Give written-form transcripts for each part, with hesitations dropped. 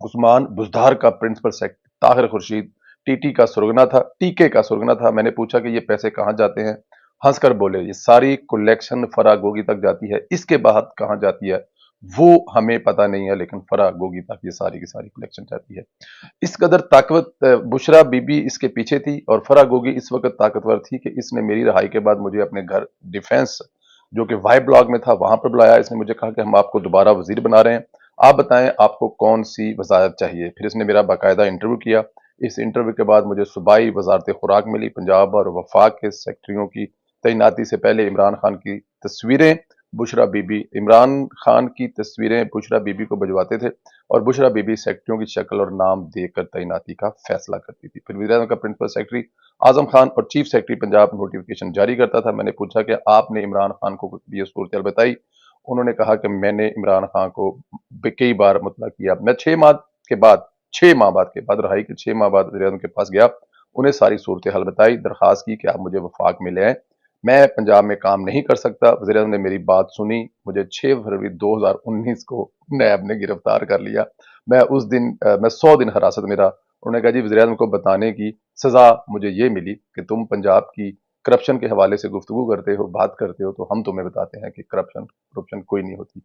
عثمان بزدار کا principal secretary Tahir Khurshid ٹی کا سرگنا تھا، ٹیکے کا سرگنا تھا۔ میں نے پوچھا کہ یہ پیسے کہاں جاتے ہیں؟ ہنس کر بولے یہ ساری کلیکشن فرا گوگی تک جاتی ہے، اس کے بعد کہاں جاتی ہے وہ ہمیں پتہ نہیں ہے، لیکن فرا گوگی تک یہ ساری کی ساری کلیکشن جاتی ہے۔ اس قدر طاقت بشرا بی بی اس کے پیچھے تھی، اور فرا گوگی اس وقت طاقتور تھی کہ اس نے میری رہائی کے بعد مجھے اپنے گھر ڈیفینس جو کہ وائی بلاک میں تھا وہاں پر بلایا۔ اس نے مجھے کہا کہ ہم آپ کو دوبارہ وزیر بنا رہے ہیں، آپ بتائیں آپ کو کون سی وزارت چاہیے۔ پھر اس نے میرا باقاعدہ انٹرویو کیا۔ اس انٹرویو کے بعد مجھے صوبائی وزارت خوراک ملی، پنجاب اور وفاق کے سیکٹریوں کی تعیناتی سے پہلے عمران خان کی تصویریں بشرا بی بی عمران خان کی تصویریں بشرا بی بی کو بھجواتے تھے، اور بشرا بی بی سیکٹریوں کی شکل اور نام دے کر تعیناتی کا فیصلہ کرتی تھی۔ پھر وزیر اعظم کا پرنسپل سیکرٹری اعظم خان اور چیف سیکرٹری پنجاب نوٹیفکیشن جاری کرتا تھا۔ میں نے پوچھا کہ آپ نے عمران خان کو یہ صورتحال بتائی؟ انہوں نے کہا کہ میں نے عمران خان کو کئی بار مطلع کیا۔ میں 6 ماہ کے بعد رہائی کے 6 ماہ بعد وزیر اعظم کے پاس گیا، انہیں ساری صورتحال بتائی، درخواست کی کہ آپ مجھے وفاق میں لے آئیں، میں پنجاب میں کام نہیں کر سکتا۔ وزیر اعظم نے میری بات سنی، مجھے 6 فروری 2019 کو نیب نے گرفتار کر لیا۔ میں 100 دن حراست میں رہا۔ انہوں نے کہا جی وزیر اعظم کو بتانے کی سزا مجھے یہ ملی کہ تم پنجاب کی کرپشن کے حوالے سے گفتگو کرتے ہو، بات کرتے ہو، تو ہم تمہیں بتاتے ہیں کہ کرپشن کوئی نہیں ہوتی۔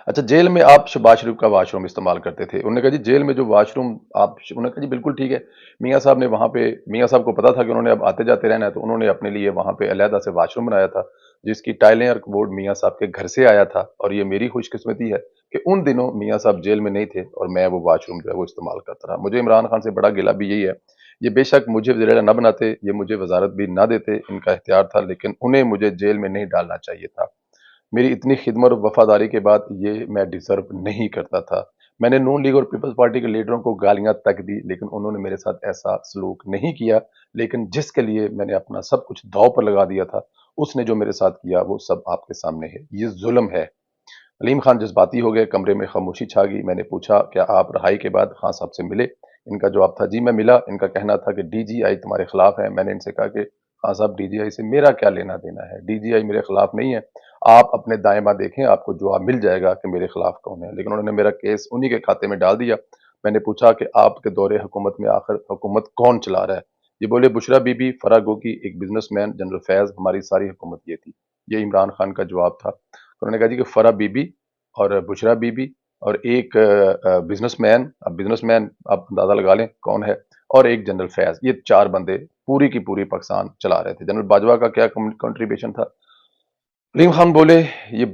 اچھا جیل میں آپ شباز شریف کا واش روم استعمال کرتے تھے؟ انہوں نے کہا جی جیل میں جو واش روم انہوں نے کہا جی بالکل ٹھیک ہے۔ میاں صاحب نے وہاں پہ میاں صاحب کو پتا تھا کہ انہوں نے اب آتے جاتے رہنا ہے، تو انہوں نے اپنے لیے وہاں پہ علیحدہ سے واش روم بنایا تھا، جس کی ٹائلیں اور کبورڈ میاں صاحب کے گھر سے آیا تھا۔ اور یہ میری خوش قسمتی ہے کہ ان دنوں میاں صاحب جیل میں نہیں تھے اور میں وہ واش روم جو ہے وہ استعمال کرتا رہا۔ مجھے عمران خان سے بڑا گلہ بھی یہی ہے، یہ بے شک مجھے وزیر اعلیٰ نہ بناتے، یہ مجھے وزارت بھی نہ دیتے، ان کا اختیار تھا، لیکن انہیں مجھے جیل میں نہیں ڈالنا چاہیے تھا۔ میری اتنی خدمت اور وفاداری کے بعد یہ میں ڈیزرو نہیں کرتا تھا۔ میں نے نون لیگ اور پیپلز پارٹی کے لیڈروں کو گالیاں تک دی، لیکن انہوں نے میرے ساتھ ایسا سلوک نہیں کیا۔ لیکن جس کے لیے میں نے اپنا سب کچھ داؤ پر لگا دیا تھا، اس نے جو میرے ساتھ کیا وہ سب آپ کے سامنے ہے۔ یہ ظلم ہے۔ علیم خان جذباتی ہو گئے، کمرے میں خاموشی چھا گئی۔ میں نے پوچھا کیا آپ رہائی کے بعد خان صاحب سے ملے؟ ان کا جواب تھا جی میں ملا۔ ان کا کہنا تھا کہ ڈی جی آئی تمہارے خلاف ہے۔ میں نے ان سے کہا کہ خان صاحب ڈی جی آئی سے میرا کیا لینا دینا ہے، ڈی جی آئی میرے خلاف نہیں ہے، آپ اپنے دائیں بائیں دیکھیں، آپ کو جواب مل جائے گا کہ میرے خلاف کون ہے۔ لیکن انہوں نے میرا کیس انہی کے کھاتے میں ڈال دیا۔ میں نے پوچھا کہ آپ کے دور حکومت میں آخر حکومت کون چلا رہا ہے؟ یہ بولے بشرا بی بی، فرا گوگی، ایک بزنس مین جنرل فیض، ہماری ساری حکومت یہ تھی۔ یہ عمران خان کا جواب تھا۔ انہوں نے کہا جی کہ فرا بی بی اور بشرا بی بی اور ایک بزنس مین آپ اندازہ لگا لیں کون ہے، اور ایک جنرل فیض، یہ 4 بندے پوری کی پوری پاکستان چلا رہے تھے۔ جنرل باجوہ کا کیا کنٹریبیوشن تھا؟ علیم خان بولے یہ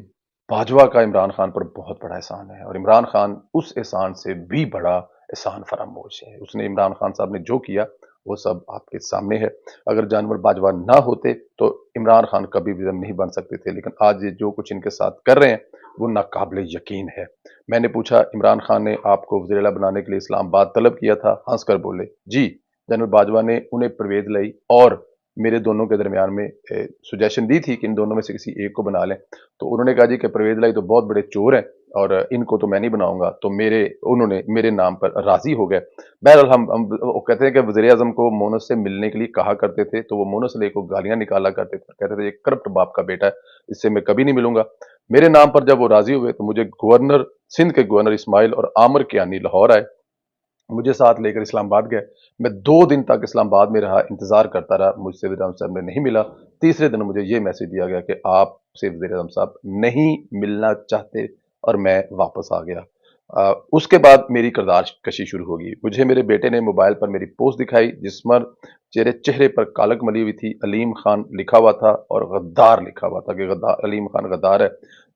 باجوہ کا عمران خان پر بہت بڑا احسان ہے، اور عمران خان اس احسان سے بھی بڑا احسان فراموش ہے۔ اس نے عمران خان صاحب نے جو کیا وہ سب آپ کے سامنے ہے۔ اگر جانور باجوہ نہ ہوتے تو عمران خان کبھی وزیر نہیں بن سکتے تھے، لیکن آج یہ جو کچھ ان کے ساتھ کر رہے ہیں وہ ناقابل یقین ہے۔ میں نے پوچھا عمران خان نے آپ کو وزیر اعلیٰ بنانے کے لیے اسلام آباد طلب کیا تھا؟ ہنس کر بولے جی۔ جنرل باجوہ نے انہیں پرویز لائی اور میرے دونوں کے درمیان میں سجیشن دی تھی کہ ان دونوں میں سے کسی ایک کو بنا لیں، تو انہوں نے کہا جی کہ پرویز لائی تو بہت بڑے چور ہیں اور ان کو تو میں نہیں بناؤں گا، تو انہوں نے میرے نام پر راضی ہو گئے۔ بہرحال وہ کہتے ہیں کہ وزیر اعظم کو مونس سے ملنے کے لیے کہا کرتے تھے، تو وہ مونس لے کو گالیاں نکالا کرتے تھے، کہتے تھے یہ کرپٹ باپ کا بیٹا ہے، اس سے میں کبھی نہیں ملوں گا۔ میرے نام پر جب وہ راضی ہوئے تو مجھے سندھ کے گورنر اسماعیل اور عامر کیانی لاہور آئے، مجھے ساتھ لے کر اسلام آباد گئے۔ میں 2 دن تک اسلام آباد میں رہا، انتظار کرتا رہا، مجھ سے وزیر اعظم صاحب نے نہیں ملا۔ تیسرے دن مجھے یہ میسج دیا گیا کہ آپ سے وزیر اعظم صاحب نہیں ملنا چاہتے، اور میں واپس آ گیا۔ اس کے بعد میری کردار کشی شروع ہوگی۔ مجھے میرے بیٹے نے موبائل پر میری پوسٹ دکھائی جس پر چہرے پر کالک ملی ہوئی تھی، علیم خان لکھا ہوا تھا اور غدار لکھا ہوا تھا کہ علیم خان غدار ہے۔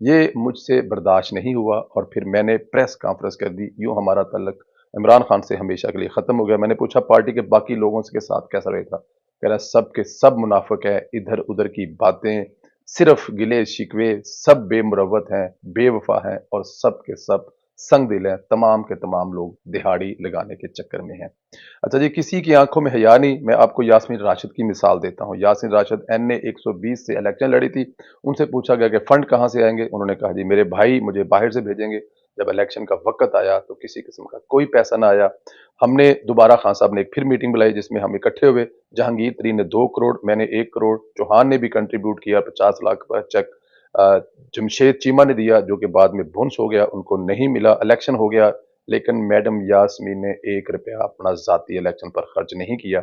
یہ مجھ سے برداشت نہیں ہوا اور پھر میں نے پریس کانفرنس کر دی۔ یوں ہمارا تعلق عمران خان سے ہمیشہ کے لیے ختم ہو گیا۔ میں نے پوچھا پارٹی کے باقی لوگوں کے ساتھ کیسا رہے تھا؟ کہہ رہا سب کے سب منافق ہیں، ادھر ادھر کی باتیں، صرف گلے شکوے، سب بے مروت ہیں، بے وفا ہیں، اور سب کے سب سنگ دل ہیں، تمام کے تمام لوگ دہاڑی لگانے کے چکر میں ہیں۔ اچھا جی، کسی کی آنکھوں میں حیا نہیں۔ میں آپ کو یاسمین راشد کی مثال دیتا ہوں۔ یاسمین راشد این اے 120 سے الیکشن لڑی تھی۔ ان سے پوچھا گیا کہ فنڈ کہاں سے آئیں گے؟ انہوں نے کہا جی میرے بھائی مجھے باہر سے بھیجیں گے۔ جب الیکشن کا وقت آیا تو کسی قسم کا کوئی پیسہ نہ آیا۔ ہم نے دوبارہ خان صاحب نے ایک پھر میٹنگ بلائی جس میں ہم اکٹھے ہوئے۔ جہانگیر ترین نے 2 کروڑ، میں نے 1 کروڑ، چوہان نے بھی کنٹریبیوٹ کیا 50 لاکھ کا چیک، جمشید چیمہ نے دیا جو کہ بعد میں بھنس ہو گیا، ان کو نہیں ملا۔ الیکشن ہو گیا، لیکن میڈم یاسمین نے 1 روپیہ اپنا ذاتی الیکشن پر خرچ نہیں کیا،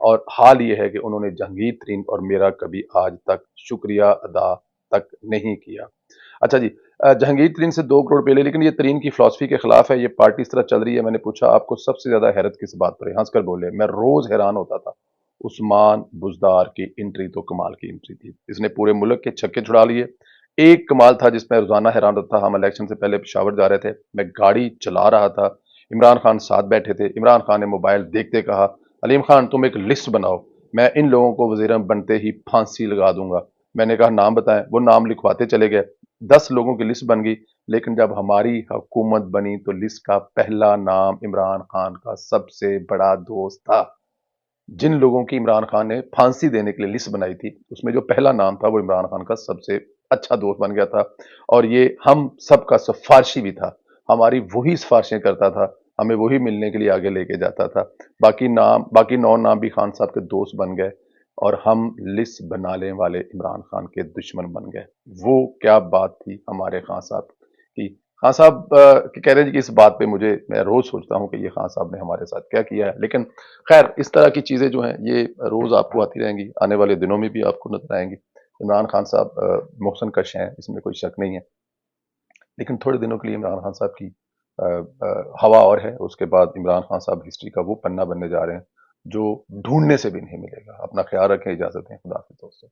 اور حال یہ ہے کہ انہوں نے جہانگیر ترین اور میرا کبھی آج تک شکریہ ادا تک نہیں کیا۔ اچھا جی، جہانگیر ترین سے 2 کروڑ پہ لے، لیکن یہ ترین کی فلسفی کے خلاف ہے، یہ پارٹی اس طرح چل رہی ہے۔ میں نے پوچھا آپ کو سب سے زیادہ حیرت کس بات پر ہے؟ ہنس کر بولے میں روز حیران ہوتا تھا۔ عثمان بزدار کی انٹری تو کمال کی انٹری تھی، اس نے پورے ملک کے چھکے چھڑا لیے۔ ایک کمال تھا جس میں روزانہ حیران رہتا تھا، ہم الیکشن سے پہلے پشاور جا رہے تھے، میں گاڑی چلا رہا تھا، عمران خان ساتھ بیٹھے تھے، عمران خان نے موبائل دیکھتے کہا علیم خان تم ایک لسٹ بناؤ، میں ان لوگوں کو وزیر بنتے ہی پھانسی لگا دوں گا۔ میں نے کہا نام بتائیں، وہ نام لکھواتے چلے گئے، 10 لوگوں کی لسٹ بن گئی، لیکن جب ہماری حکومت بنی تو لسٹ کا پہلا نام عمران خان کا سب سے بڑا دوست تھا۔ جن لوگوں کی عمران خان نے پھانسی دینے کے لیے لسٹ بنائی تھی، اس میں جو پہلا نام تھا وہ عمران خان کا سب سے اچھا دوست بن گیا تھا، اور یہ ہم سب کا سفارشی بھی تھا، ہماری وہی سفارشیں کرتا تھا، ہمیں وہی ملنے کے لیے آگے لے کے جاتا تھا۔ باقی 9 نام بھی خان صاحب کے دوست بن گئے، اور ہم لسٹ بنانے والے عمران خان کے دشمن بن گئے۔ وہ کیا بات تھی ہمارے خان صاحب کی! خان صاحب کہہ رہے ہیں کہ اس بات پہ میں روز سوچتا ہوں کہ یہ خان صاحب نے ہمارے ساتھ کیا کیا ہے، لیکن خیر اس طرح کی چیزیں جو ہیں یہ روز آپ کو آتی رہیں گی، آنے والے دنوں میں بھی آپ کو نظر آئیں گی۔ عمران خان صاحب محسن کش ہیں، اس میں کوئی شک نہیں ہے، لیکن تھوڑے دنوں کے لیے عمران خان صاحب کی ہوا اور ہے، اس کے بعد عمران خان صاحب ہسٹری کا وہ پنہ بننے جا رہے ہیں جو ڈھونڈنے سے بھی نہیں ملے گا۔ اپنا خیال رکھیں، اجازت دیں، خدا حافظ دوستو۔